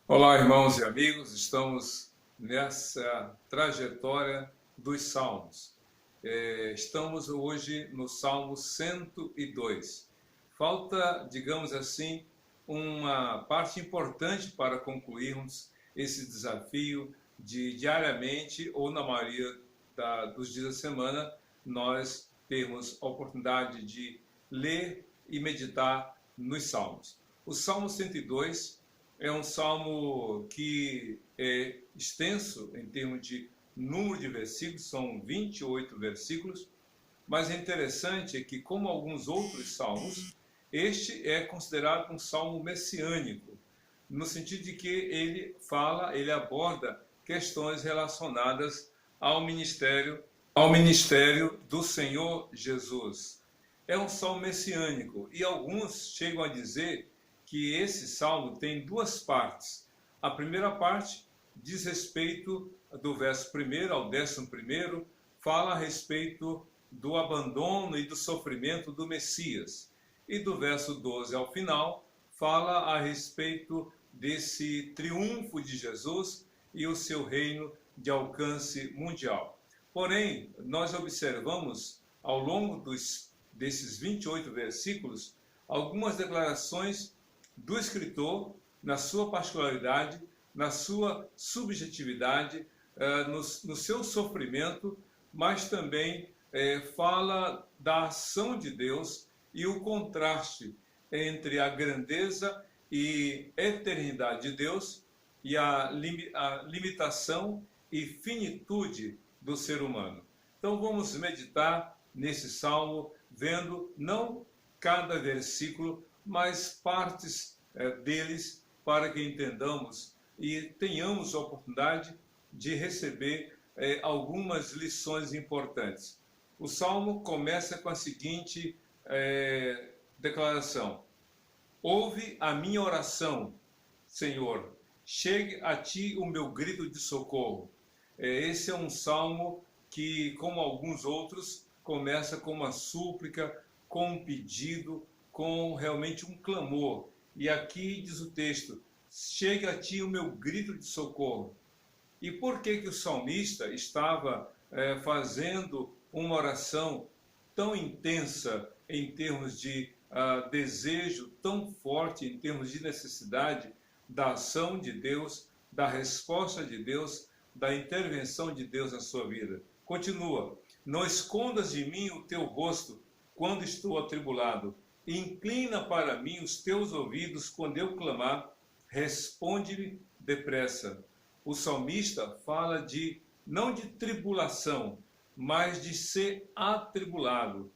Olá, irmãos e amigos, estamos nessa trajetória dos Salmos. Estamos hoje no Salmo 102. Falta, digamos assim, uma parte importante para concluirmos esse desafio de diariamente, ou na maioria dos dias da semana, nós termos a oportunidade de ler e meditar nos Salmos. O Salmo 102 é um salmo que é extenso em termos de número de versículos, são 28 versículos, mas é interessante que, como alguns outros salmos, este é considerado um salmo messiânico, no sentido de que ele aborda questões relacionadas ao ministério do Senhor Jesus. É um salmo messiânico e alguns chegam a dizer que esse salmo tem duas partes. A primeira parte diz respeito do verso 1 ao 11º, fala a respeito do abandono e do sofrimento do Messias. E do verso 12 ao final, fala a respeito desse triunfo de Jesus e o seu reino de alcance mundial. Porém, nós observamos ao longo desses 28 versículos algumas declarações do escritor, na sua particularidade, na sua subjetividade, no seu sofrimento, mas também fala da ação de Deus e o contraste entre a grandeza e eternidade de Deus e a limitação e finitude do ser humano. Então vamos meditar nesse salmo, vendo não cada versículo, mas partes deles, para que entendamos e tenhamos a oportunidade de receber algumas lições importantes. O salmo começa com a seguinte declaração: ouve a minha oração, Senhor, chegue a ti o meu grito de socorro. Esse é um salmo que, como alguns outros, começa com uma súplica, com um pedido, com realmente um clamor. E aqui diz o texto: chega a ti o meu grito de socorro. E por que o salmista estava fazendo uma oração tão intensa em termos de desejo, tão forte em termos de necessidade da ação de Deus, da resposta de Deus, da intervenção de Deus na sua vida? Continua: não escondas de mim o teu rosto quando estou atribulado. Inclina para mim os teus ouvidos quando eu clamar, responde-me depressa. O salmista fala não de tribulação, mas de ser atribulado.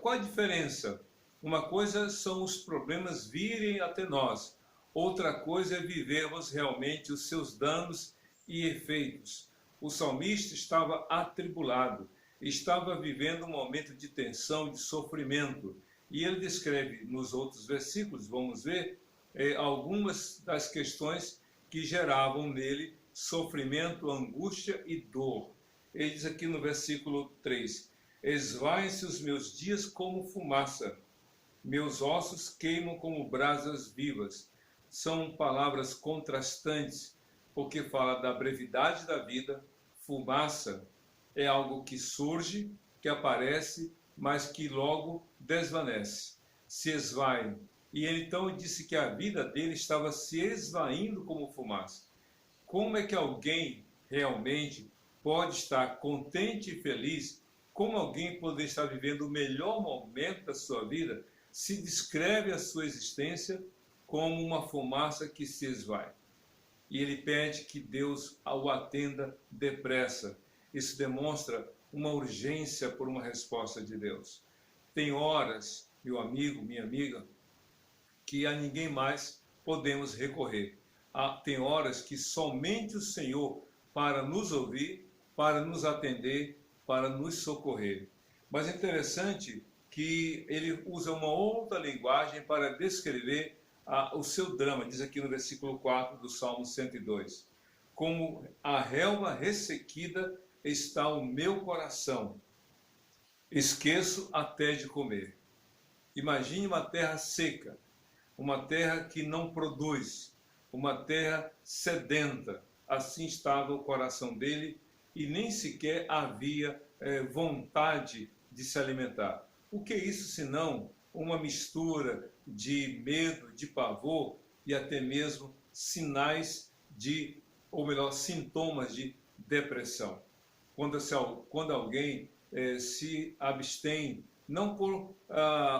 Qual a diferença? Uma coisa são os problemas virem até nós, outra coisa é vivermos realmente os seus danos e efeitos. O salmista estava atribulado, estava vivendo um momento de tensão, de sofrimento. E ele descreve nos outros versículos, vamos ver, algumas das questões que geravam nele sofrimento, angústia e dor. Ele diz aqui no versículo 3: esvaem-se os meus dias como fumaça, meus ossos queimam como brasas vivas. São palavras contrastantes, porque fala da brevidade da vida. Fumaça é algo que surge, que aparece, mas que logo desvanece, se esvai. E ele então disse que a vida dele estava se esvaindo como fumaça. Como é que alguém realmente pode estar contente e feliz? Como alguém pode estar vivendo o melhor momento da sua vida se descreve a sua existência como uma fumaça que se esvai? E ele pede que Deus o atenda depressa. Isso demonstra uma urgência por uma resposta de Deus. Tem horas, meu amigo, minha amiga, que a ninguém mais podemos recorrer. Tem horas que somente o Senhor para nos ouvir, para nos atender, para nos socorrer. Mas é interessante que ele usa uma outra linguagem para descrever o seu drama, diz aqui no versículo 4 do Salmo 102. Como a relva ressequida está o meu coração, esqueço até de comer. Imagine uma terra seca, uma terra que não produz, uma terra sedenta. Assim estava o coração dele e nem sequer havia vontade de se alimentar. O que é isso senão uma mistura de medo, de pavor e até mesmo sinais de, ou melhor, sintomas de depressão? Quando alguém se abstém, não por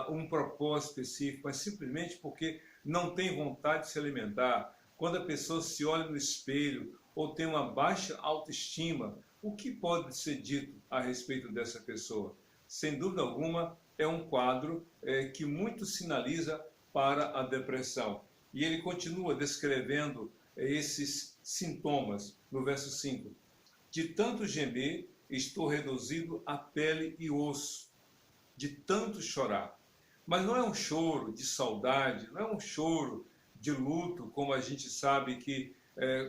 um propósito específico, mas simplesmente porque não tem vontade de se alimentar. Quando a pessoa se olha no espelho ou tem uma baixa autoestima, o que pode ser dito a respeito dessa pessoa? Sem dúvida alguma, é um quadro que muito sinaliza para a depressão. E ele continua descrevendo esses sintomas no verso 5. De tanto gemer, estou reduzido a pele e osso, de tanto chorar. Mas não é um choro de saudade, não é um choro de luto, como a gente sabe que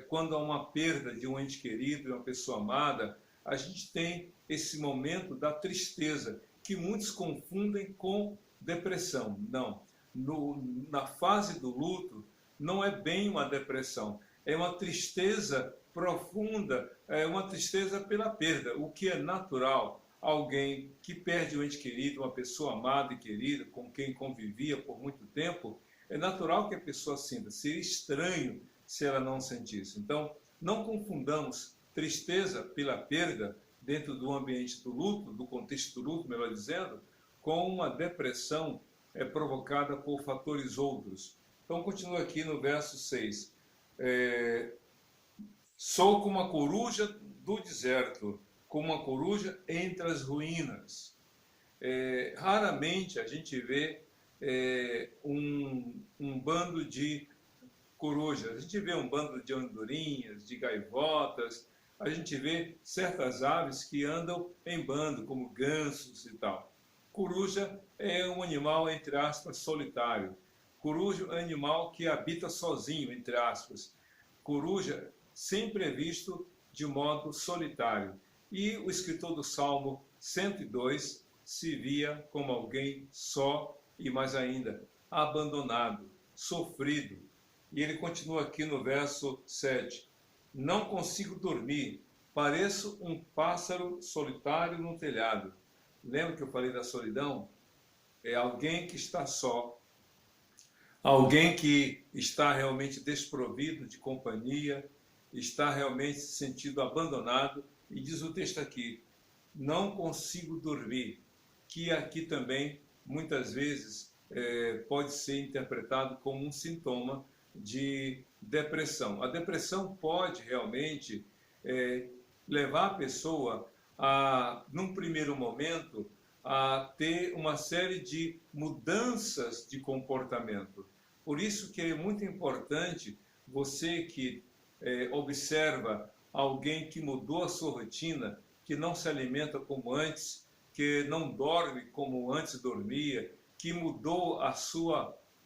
quando há uma perda de um ente querido, de uma pessoa amada, a gente tem esse momento da tristeza, que muitos confundem com depressão. Não, na fase do luto, não é bem uma depressão, é uma tristeza profunda, é uma tristeza pela perda, o que é natural. Alguém que perde um ente querido, uma pessoa amada e querida, com quem convivia por muito tempo, é natural que a pessoa sinta. Seria estranho se ela não sentisse. Então, não confundamos tristeza pela perda dentro do ambiente do luto, do contexto do luto, melhor dizendo, com uma depressão provocada por fatores outros. Então, continua aqui no verso 6. Sou como a coruja do deserto, como uma coruja entre as ruínas. Raramente a gente vê um bando de corujas, a gente vê um bando de andorinhas, de gaivotas, a gente vê certas aves que andam em bando, como gansos e tal. Coruja é um animal, entre aspas, solitário. Coruja é um animal que habita sozinho, entre aspas. Coruja sempre é visto de modo solitário. E o escritor do Salmo 102 se via como alguém só e, mais ainda, abandonado, sofrido. E ele continua aqui no verso 7. Não consigo dormir, pareço um pássaro solitário no telhado. Lembra que eu falei da solidão? É alguém que está só, alguém que está realmente desprovido de companhia, está realmente se sentindo abandonado. E diz o texto aqui, não consigo dormir, que aqui também muitas vezes pode ser interpretado como um sintoma de depressão. A depressão pode realmente levar a pessoa a, num primeiro momento, a ter uma série de mudanças de comportamento. Por isso que é muito importante você que observa alguém que mudou a sua rotina, que não se alimenta como antes, que não dorme como antes dormia, que mudou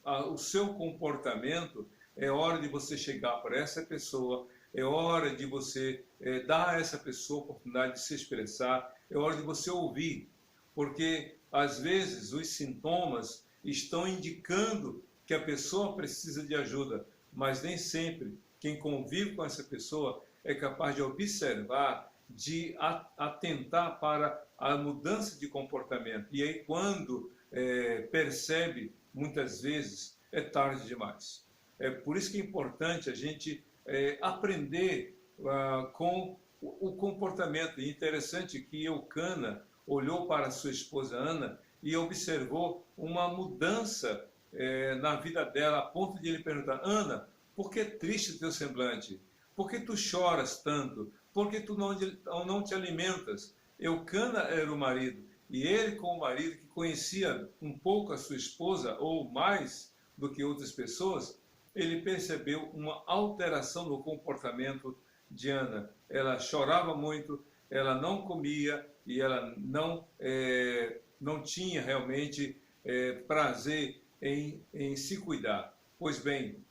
o seu comportamento, é hora de você chegar para essa pessoa, é hora de você dar a essa pessoa a oportunidade de se expressar, é hora de você ouvir, porque às vezes os sintomas estão indicando que a pessoa precisa de ajuda, mas nem sempre quem convive com essa pessoa é capaz de observar, de atentar para a mudança de comportamento. E aí, quando percebe, muitas vezes, é tarde demais. É por isso que é importante a gente aprender com o comportamento. E interessante que Eucana olhou para sua esposa Ana e observou uma mudança na vida dela, a ponto de ele perguntar, Ana, por que é triste o teu semblante? Por que tu choras tanto? Por que tu não te alimentas? Eucana era o marido, e ele, como marido que conhecia um pouco a sua esposa, ou mais do que outras pessoas, ele percebeu uma alteração no comportamento de Ana. Ela chorava muito, ela não comia e ela não tinha realmente prazer em se cuidar. Pois bem,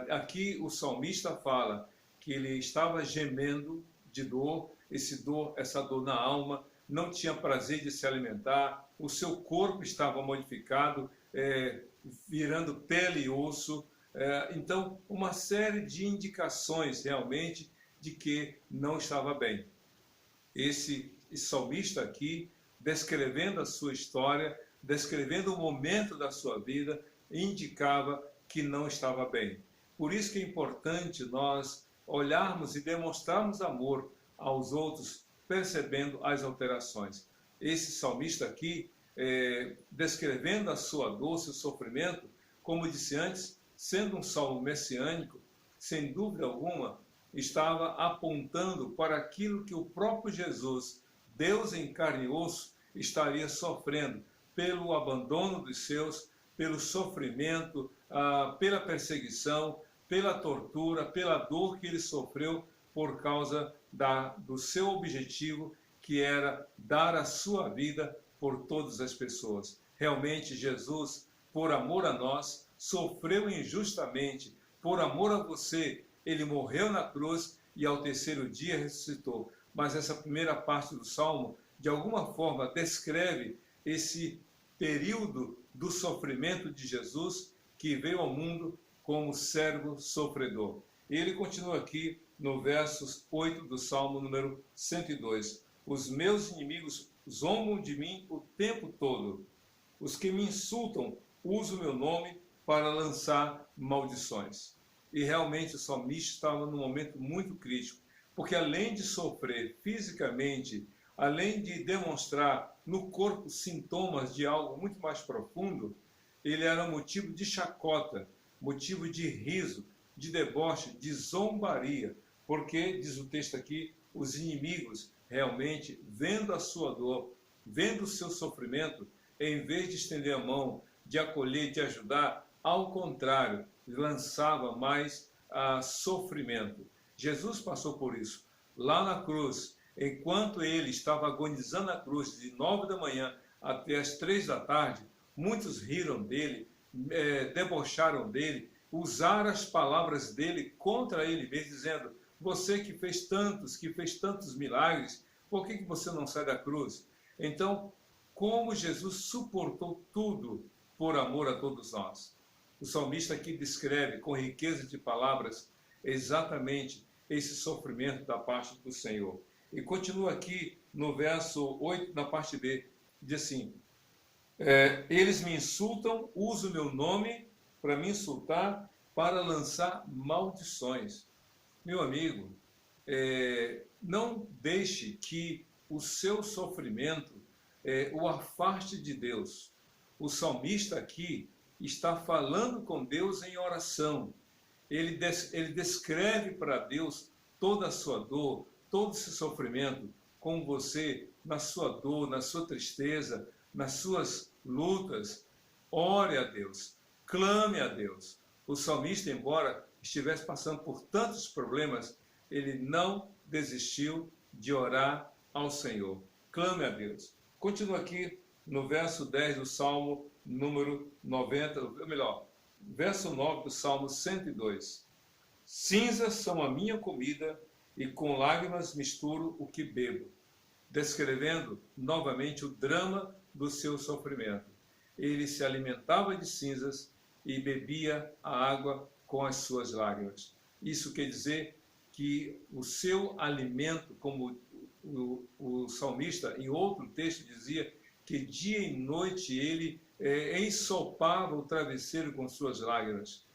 aqui o salmista fala que ele estava gemendo de dor, essa dor na alma, não tinha prazer de se alimentar, o seu corpo estava modificado, virando pele e osso, Então, uma série de indicações realmente de que não estava bem. Esse salmista aqui, descrevendo a sua história, descrevendo o momento da sua vida, indicava que não estava bem. Por isso que é importante nós olharmos e demonstrarmos amor aos outros, percebendo as alterações. Esse salmista aqui, descrevendo a sua dor, seu sofrimento, como disse antes, sendo um salmo messiânico, sem dúvida alguma, estava apontando para aquilo que o próprio Jesus, Deus em carne e osso, estaria sofrendo pelo abandono dos seus, pelo sofrimento, pela perseguição, pela tortura, pela dor que ele sofreu por causa do seu objetivo, que era dar a sua vida por todas as pessoas. Realmente, Jesus, por amor a nós, sofreu injustamente, por amor a você, ele morreu na cruz e ao terceiro dia ressuscitou. Mas essa primeira parte do Salmo, de alguma forma, descreve esse período do sofrimento de Jesus, que veio ao mundo como servo sofredor. E ele continua aqui no verso 8 do Salmo número 102. Os meus inimigos zombam de mim o tempo todo. Os que me insultam usam o meu nome para lançar maldições. E realmente o salmista estava num momento muito crítico, porque além de sofrer fisicamente, além de demonstrar no corpo sintomas de algo muito mais profundo, ele era motivo de chacota, motivo de riso, de deboche, de zombaria, porque, diz o texto aqui, os inimigos realmente, vendo a sua dor, vendo o seu sofrimento, em vez de estender a mão, de acolher, de ajudar, ao contrário, lançava mais sofrimento. Jesus passou por isso. Lá na cruz, enquanto ele estava agonizando na cruz, de 9 da manhã até as 3 da tarde, muitos riram dele, debocharam dele, usaram as palavras dele contra ele mesmo, dizendo: você que fez tantos milagres, por que você não sai da cruz? Então, como Jesus suportou tudo por amor a todos nós. O salmista aqui descreve com riqueza de palavras exatamente esse sofrimento da parte do Senhor. E continua aqui no verso 8, na parte B, diz assim: eles me insultam, usam o meu nome para me insultar, para lançar maldições. Meu amigo, não deixe que o seu sofrimento o afaste de Deus. O salmista aqui está falando com Deus em oração. Ele descreve para Deus toda a sua dor, todo esse sofrimento, com você, na sua dor, na sua tristeza, nas suas lutas. Ore a Deus, clame a Deus. O salmista, embora estivesse passando por tantos problemas, ele não desistiu de orar ao Senhor. Clame a Deus. Continua aqui no verso 10 do Salmo número 90, ou melhor, verso 9 do Salmo 102. Cinzas são a minha comida e com lágrimas misturo o que bebo. Descrevendo novamente o drama do seu sofrimento. Ele se alimentava de cinzas e bebia a água com as suas lágrimas. Isso quer dizer que o seu alimento, como o salmista em outro texto dizia, que dia e noite ele ensopava o travesseiro com suas lágrimas.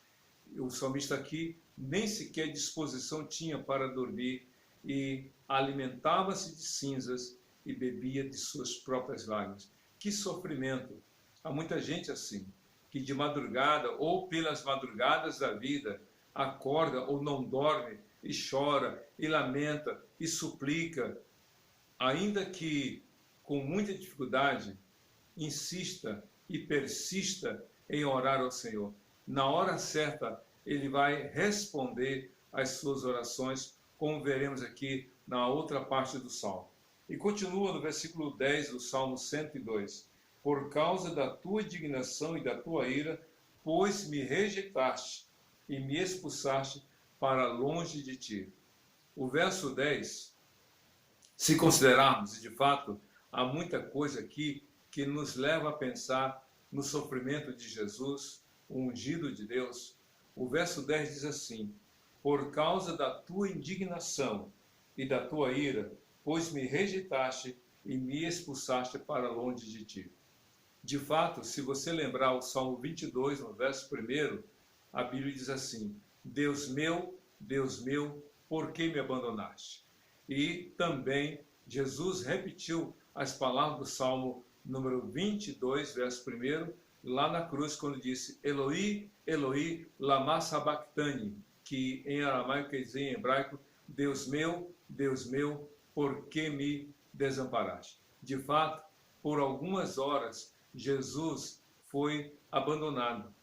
O salmista aqui nem sequer disposição tinha para dormir e alimentava-se de cinzas e bebia de suas próprias lágrimas. Que sofrimento! Há muita gente assim, que de madrugada ou pelas madrugadas da vida acorda ou não dorme e chora e lamenta e suplica, ainda que com muita dificuldade, insista e persista em orar ao Senhor. Na hora certa, Ele vai responder às suas orações, como veremos aqui na outra parte do Salmo. E continua no versículo 10 do Salmo 102. Por causa da tua indignação e da tua ira, pois me rejeitaste e me expulsaste para longe de ti. O verso 10, se considerarmos, e de fato, há muita coisa aqui que nos leva a pensar no sofrimento de Jesus, o ungido de Deus, O verso 10 diz assim: por causa da tua indignação e da tua ira, pois me rejeitaste e me expulsaste para longe de ti. De fato, se você lembrar o Salmo 22, no verso 1, a Bíblia diz assim: Deus meu, por que me abandonaste? E também Jesus repetiu as palavras do Salmo número 22, verso 1, lá na cruz, quando disse: Eloi, Eloi, lama sabachthani, que em aramaico quer dizer, em hebraico, Deus meu, por que me desamparaste? De fato, por algumas horas, Jesus foi abandonado.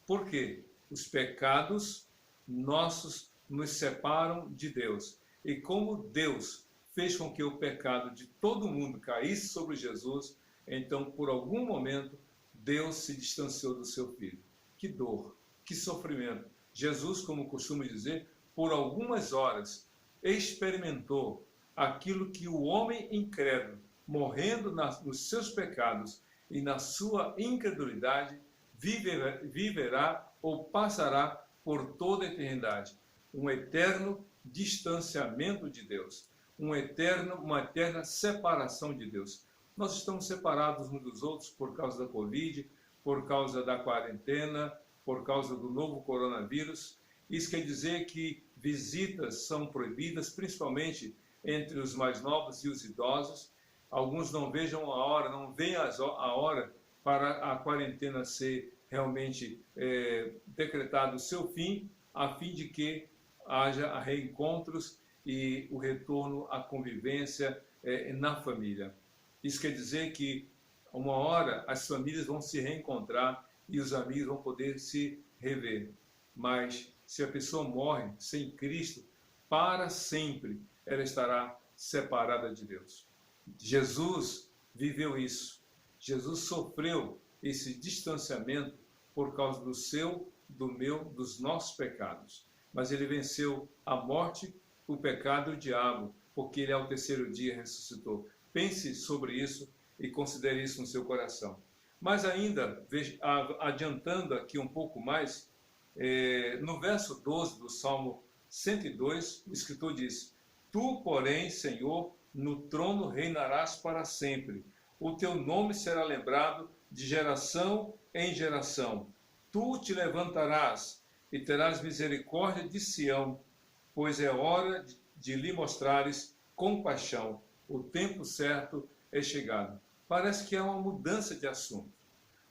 Por quê? Os pecados nossos nos separam de Deus. E como Deus fez com que o pecado de todo mundo caísse sobre Jesus, então, por algum momento, Deus se distanciou do seu filho. Que dor, que sofrimento. Jesus, como costuma dizer, por algumas horas, experimentou aquilo que o homem incrédulo, morrendo nos seus pecados e na sua incredulidade, viverá ou passará por toda a eternidade. Um eterno distanciamento de Deus, uma eterna separação de Deus. Nós estamos separados uns dos outros por causa da Covid, por causa da quarentena, por causa do novo coronavírus. Isso quer dizer que visitas são proibidas, principalmente entre os mais novos e os idosos. Alguns não veem a hora para a quarentena ser realmente decretado o seu fim, a fim de que haja reencontros e o retorno à convivência na família. Isso quer dizer que uma hora as famílias vão se reencontrar e os amigos vão poder se rever. Mas se a pessoa morre sem Cristo, para sempre ela estará separada de Deus. Jesus viveu isso. Jesus sofreu esse distanciamento por causa do seu, do meu, dos nossos pecados. Mas ele venceu a morte, o pecado e o diabo, porque ele ao terceiro dia ressuscitou. Pense sobre isso e considere isso no seu coração. Mas ainda, adiantando aqui um pouco mais, no verso 12 do Salmo 102, o escritor diz: Tu, porém, Senhor, no trono reinarás para sempre. O teu nome será lembrado de geração em geração. Tu te levantarás e terás misericórdia de Sião, pois é hora de lhe mostrares compaixão. O tempo certo é chegado. Parece que há uma mudança de assunto.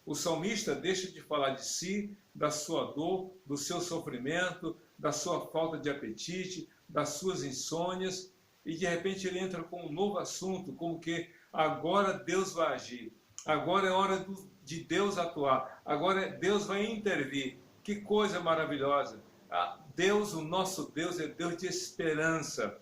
O salmista deixa de falar de si, da sua dor, do seu sofrimento, da sua falta de apetite, das suas insônias, e de repente ele entra com um novo assunto, como que agora Deus vai agir, agora é hora de Deus atuar, agora Deus vai intervir. Que coisa maravilhosa! Deus, o nosso Deus, é Deus de esperança.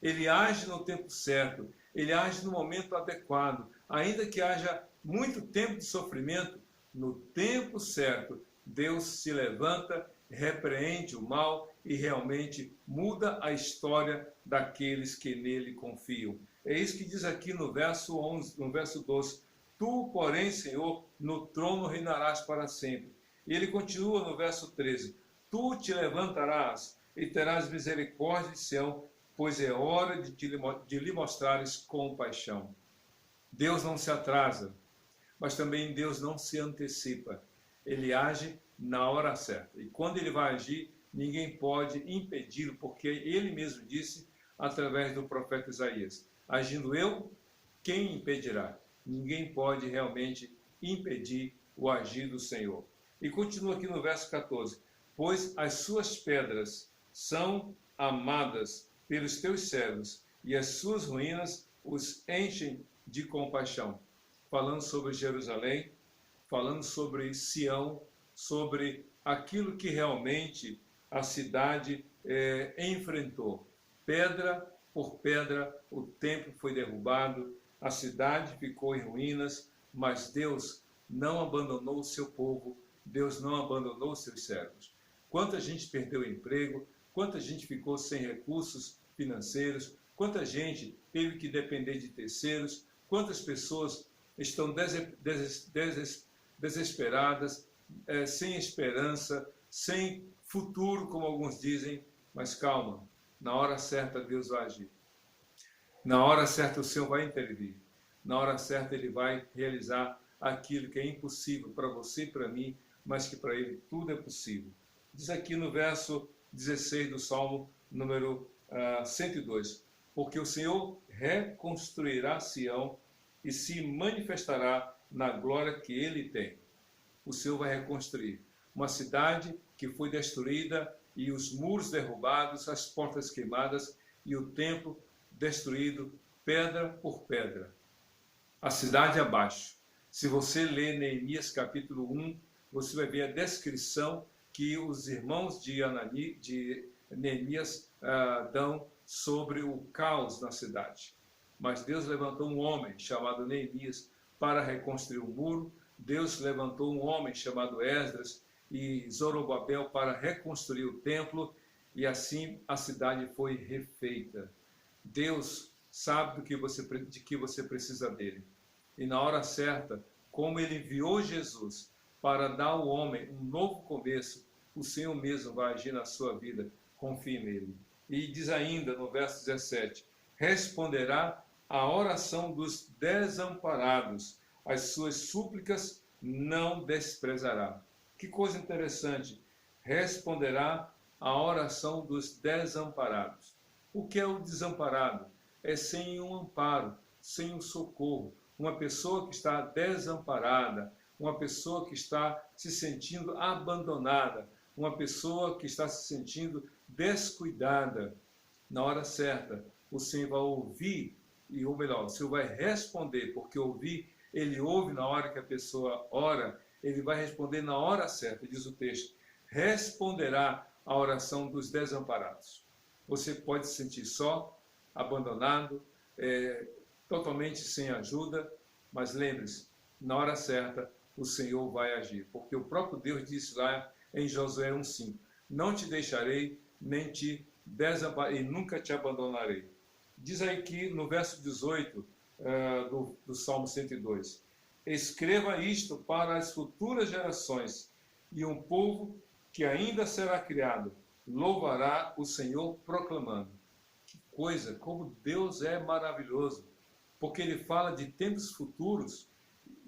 Ele age no tempo certo, ele age no momento adequado, ainda que haja muito tempo de sofrimento, no tempo certo, Deus se levanta, repreende o mal e realmente muda a história daqueles que nele confiam. É isso que diz aqui no verso 11, no verso 12. Tu, porém, Senhor, no trono reinarás para sempre. E ele continua no verso 13. Tu te levantarás e terás misericórdia de Sião, pois é hora de lhe mostrares compaixão. Deus não se atrasa, mas também Deus não se antecipa. Ele age na hora certa. E quando ele vai agir, ninguém pode impedi-lo, porque ele mesmo disse através do profeta Isaías: agindo eu, quem impedirá? Ninguém pode realmente impedir o agir do Senhor. E continua aqui no verso 14: pois as suas pedras são amadas pelos teus servos, e as suas ruínas os enchem de compaixão. Falando sobre Jerusalém, falando sobre Sião, sobre aquilo que realmente a cidade enfrentou. Pedra por pedra, o templo foi derrubado, a cidade ficou em ruínas, mas Deus não abandonou o seu povo, Deus não abandonou os seus servos. Quanta gente perdeu o emprego, quanta gente ficou sem recursos financeiros, quanta gente teve que depender de terceiros, quantas pessoas estão desesperadas, sem esperança, sem futuro, como alguns dizem, mas calma, na hora certa Deus vai agir. Na hora certa o Senhor vai intervir. Na hora certa Ele vai realizar aquilo que é impossível para você e para mim, mas que para Ele tudo é possível. Diz aqui no verso 16 do Salmo número 102, porque o Senhor reconstruirá Sião e se manifestará na glória que Ele tem. O Senhor vai reconstruir uma cidade que foi destruída e os muros derrubados, as portas queimadas e o templo destruído pedra por pedra. A cidade abaixo. Se você ler Neemias capítulo 1, você vai ver a descrição que os irmãos de Neemias dão sobre o caos na cidade. Mas Deus levantou um homem chamado Neemias para reconstruir o muro. Deus levantou um homem chamado Esdras e Zorobabel para reconstruir o templo, e assim a cidade foi refeita. Deus sabe de que você precisa dele. E na hora certa, como ele enviou Jesus para dar ao homem um novo começo, o Senhor mesmo vai agir na sua vida. Confie nele. E diz ainda no verso 17, responderá à oração dos desamparados, as suas súplicas não desprezará. Que coisa interessante. Responderá à oração dos desamparados. O que é o desamparado? É sem um amparo, sem um socorro. Uma pessoa que está desamparada, uma pessoa que está se sentindo abandonada, uma pessoa que está se sentindo descuidada. Na hora certa, o Senhor vai ouvir, ou melhor, o Senhor vai responder, porque ouvir, ele ouve na hora que a pessoa ora, ele vai responder na hora certa, diz o texto, responderá à oração dos desamparados. Você pode se sentir só, abandonado, totalmente sem ajuda, mas lembre-se, na hora certa o Senhor vai agir, porque o próprio Deus disse lá em Josué 1,5, não te deixarei, nem te desampararei, e nunca te abandonarei. Diz aí que no verso 18 do Salmo 102, escreva isto para as futuras gerações, e um povo que ainda será criado louvará o Senhor proclamando. Que coisa, como Deus é maravilhoso, porque Ele fala de tempos futuros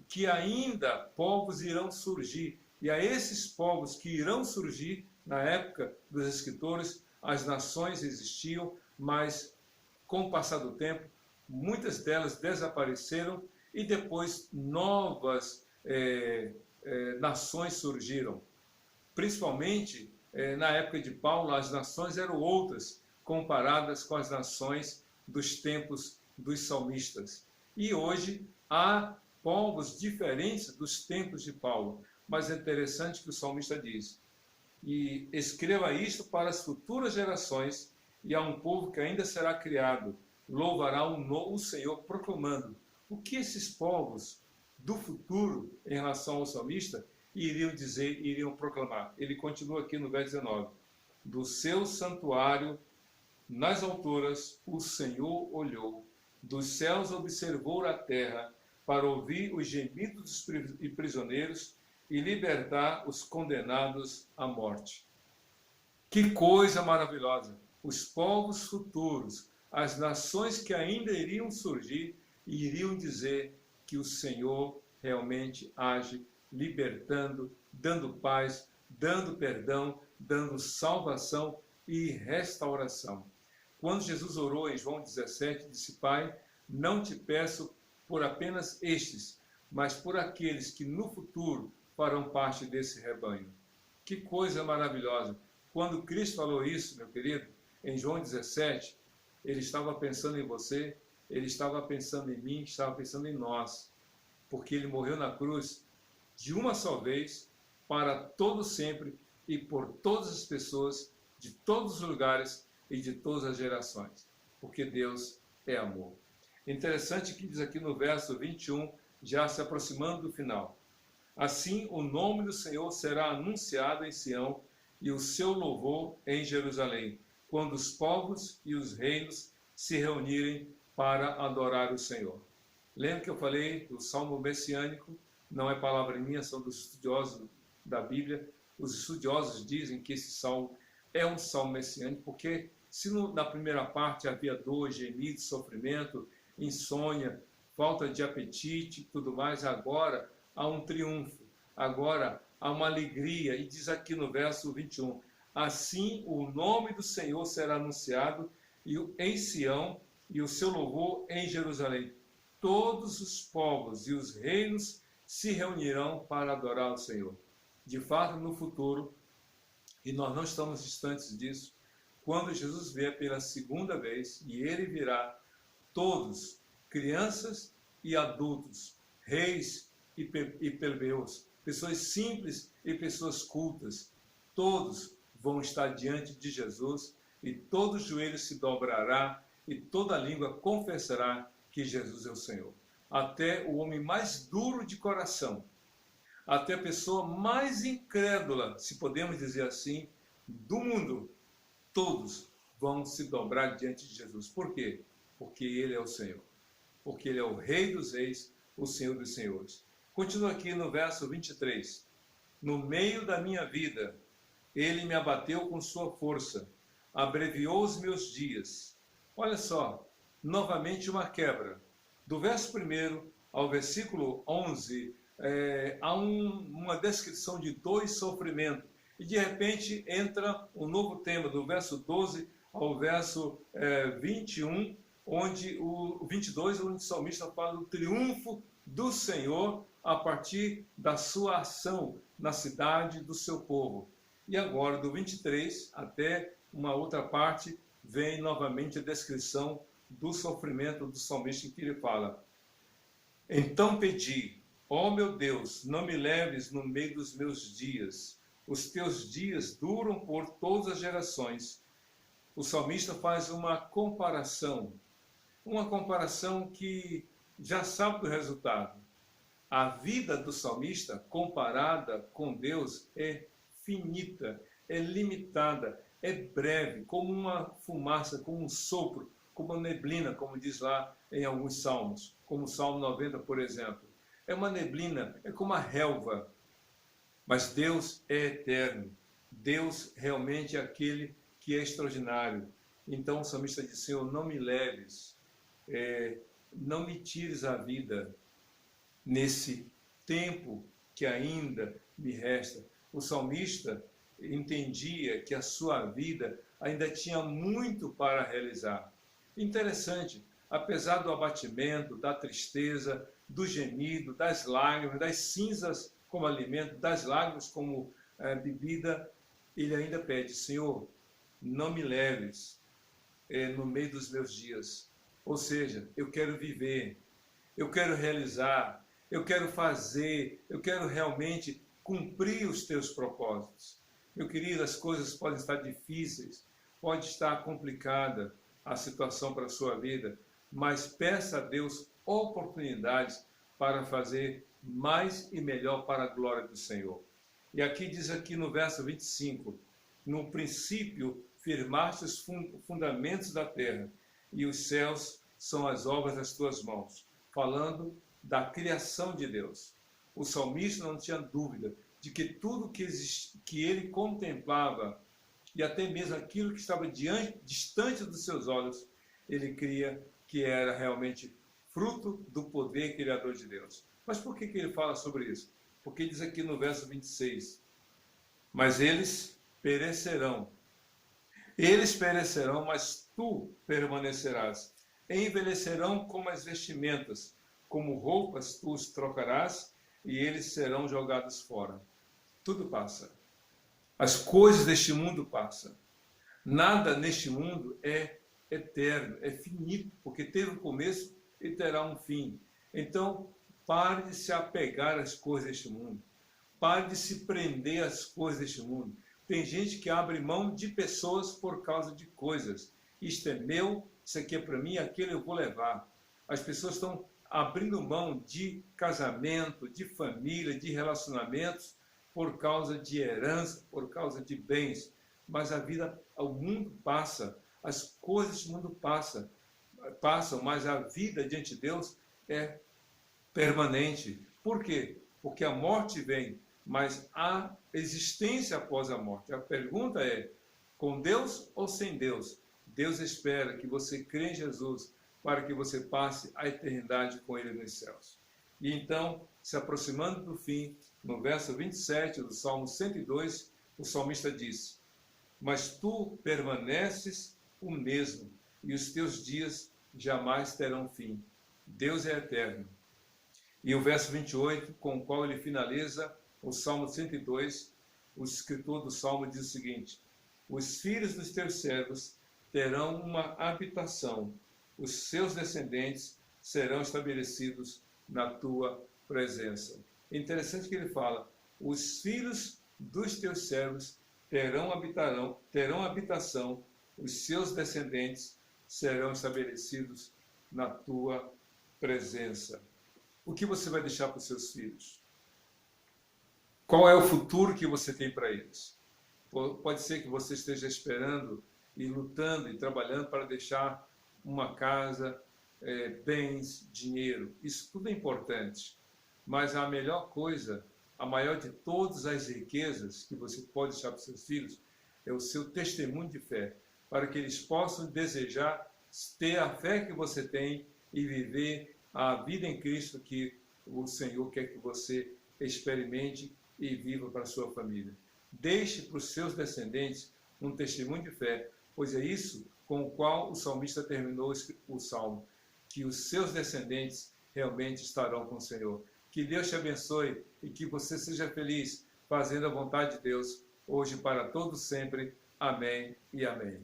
que ainda povos irão surgir, e a esses povos que irão surgir, na época dos escritores, as nações existiam, mas com o passar do tempo, muitas delas desapareceram e depois novas nações surgiram. Principalmente na época de Paulo, as nações eram outras, comparadas com as nações dos tempos dos salmistas. E hoje há povos diferentes dos tempos de Paulo. Mas é interessante que o salmista diz, e escreva isto para as futuras gerações, e há um povo que ainda será criado, louvará o Senhor proclamando. O que esses povos do futuro, em relação ao salmista, iriam dizer, iriam proclamar? Ele continua aqui no verso 19. Do seu santuário, nas alturas, o Senhor olhou, dos céus observou a terra, para ouvir os gemidos dos prisioneiros e libertar os condenados à morte. Que coisa maravilhosa! Os povos futuros, as nações que ainda iriam surgir, iriam dizer que o Senhor realmente age, libertando, dando paz, dando perdão, dando salvação e restauração. Quando Jesus orou em João 17, disse, Pai, não te peço por apenas estes, mas por aqueles que no futuro farão parte desse rebanho. Que coisa maravilhosa! Quando Cristo falou isso, meu querido, em João 17, ele estava pensando em você, ele estava pensando em mim, estava pensando em nós, porque ele morreu na cruz de uma só vez, para todo sempre e por todas as pessoas, de todos os lugares e de todas as gerações, porque Deus é amor. Interessante que diz aqui no verso 21, já se aproximando do final. Assim, o nome do Senhor será anunciado em Sião e o seu louvor em Jerusalém, quando os povos e os reinos se reunirem para adorar o Senhor. Lembra que eu falei do Salmo messiânico? Não é palavra minha, são dos estudiosos da Bíblia. Os estudiosos dizem que esse salmo é um salmo messiânico, porque se na primeira parte havia dor, gemido, sofrimento, insônia, falta de apetite e tudo mais, agora há um triunfo, agora há uma alegria. E diz aqui no verso 21, assim o nome do Senhor será anunciado em Sião e o seu louvor em Jerusalém. Todos os povos e os reinos se reunirão para adorar o Senhor. De fato, no futuro, e nós não estamos distantes disso, quando Jesus vier pela segunda vez, e ele virá, todos, crianças e adultos, reis e plebeus, pessoas simples e pessoas cultas, todos vão estar diante de Jesus, e todo joelho se dobrará, e toda língua confessará que Jesus é o Senhor. Até o homem mais duro de coração, até a pessoa mais incrédula, se podemos dizer assim, do mundo, todos vão se dobrar diante de Jesus. Por quê? Porque Ele é o Senhor. Porque Ele é o Rei dos Reis, o Senhor dos Senhores. Continua aqui no verso 23. No meio da minha vida, Ele me abateu com sua força, abreviou os meus dias. Olha só, novamente uma quebra. Do verso 1 ao versículo 11, há uma descrição de dor e sofrimento. E de repente entra um novo tema, do verso 12 ao verso 21, onde o 22, onde o salmista fala do triunfo do Senhor a partir da sua ação na cidade do seu povo. E agora, do 23 até uma outra parte, vem novamente a descrição do sofrimento do salmista, em que ele fala: então pedi, ó meu Deus, não me leves no meio dos meus dias. Os teus dias duram por todas as gerações. O salmista faz uma comparação que já sabe do resultado. A vida do salmista, comparada com Deus, é finita, é limitada, é breve, como uma fumaça, como um sopro, como uma neblina, como diz lá em alguns salmos, como o Salmo 90, por exemplo. É uma neblina, é como a relva. Mas Deus é eterno. Deus realmente é aquele que é extraordinário. Então o salmista diz: Senhor, não me leves, não me tires a vida nesse tempo que ainda me resta. O salmista entendia que a sua vida ainda tinha muito para realizar. Interessante, apesar do abatimento, da tristeza, do gemido, das lágrimas, das cinzas como alimento, das lágrimas como bebida, ele ainda pede: Senhor, não me leves no meio dos meus dias. Ou seja, eu quero viver, eu quero realizar, eu quero fazer, eu quero realmente cumprir os teus propósitos. Meu querido, as coisas podem estar difíceis, pode estar complicada a situação para a sua vida, mas peça a Deus oportunidades para fazer mais e melhor para a glória do Senhor. E aqui diz aqui no verso 25, no princípio firmaste os fundamentos da terra, e os céus são as obras das tuas mãos. Falando da criação de Deus. O salmista não tinha dúvida de que tudo que ele contemplava, e até mesmo aquilo que estava distante dos seus olhos, ele cria que era realmente fruto do poder criador de Deus. Mas por que ele fala sobre isso? Porque diz aqui no verso 26, mas eles perecerão, mas tu permanecerás. Envelhecerão como as vestimentas, como roupas tu os trocarás, e eles serão jogados fora. Tudo passa. As coisas deste mundo passam. Nada neste mundo é eterno, é finito, porque teve um começo e terá um fim. Então, pare de se apegar às coisas deste mundo. Pare de se prender às coisas deste mundo. Tem gente que abre mão de pessoas por causa de coisas. Isto é meu, isso aqui é para mim, aquilo eu vou levar. As pessoas estão abrindo mão de casamento, de família, de relacionamentos, por causa de herança, por causa de bens. Mas a vida, o mundo passa, as coisas do mundo passam, mas a vida diante de Deus é permanente. Por quê? Porque a morte vem, mas há existência após a morte. A pergunta é, com Deus ou sem Deus? Deus espera que você crê em Jesus para que você passe a eternidade com Ele nos céus. E então, se aproximando do fim, no verso 27 do Salmo 102, o salmista diz: mas tu permaneces o mesmo, e os teus dias jamais terão fim. Deus é eterno. E o verso 28, com o qual ele finaliza o Salmo 102, o escritor do Salmo diz o seguinte: os filhos dos teus servos terão uma habitação, os seus descendentes serão estabelecidos na tua presença. É interessante que ele fala: os filhos dos teus servos terão habitação, os seus descendentes serão estabelecidos na tua presença. O que você vai deixar para os seus filhos? Qual é o futuro que você tem para eles? Pode ser que você esteja esperando e lutando e trabalhando para deixar uma casa, bens, dinheiro. Isso tudo é importante. Mas a melhor coisa, a maior de todas as riquezas que você pode deixar para os seus filhos, é o seu testemunho de fé, para que eles possam desejar ter a fé que você tem e viver a vida em Cristo que o Senhor quer que você experimente e viva para a sua família. Deixe para os seus descendentes um testemunho de fé, pois é isso com o qual o salmista terminou o salmo, que os seus descendentes realmente estarão com o Senhor. Que Deus te abençoe e que você seja feliz fazendo a vontade de Deus, hoje para todos sempre. Amém e amém.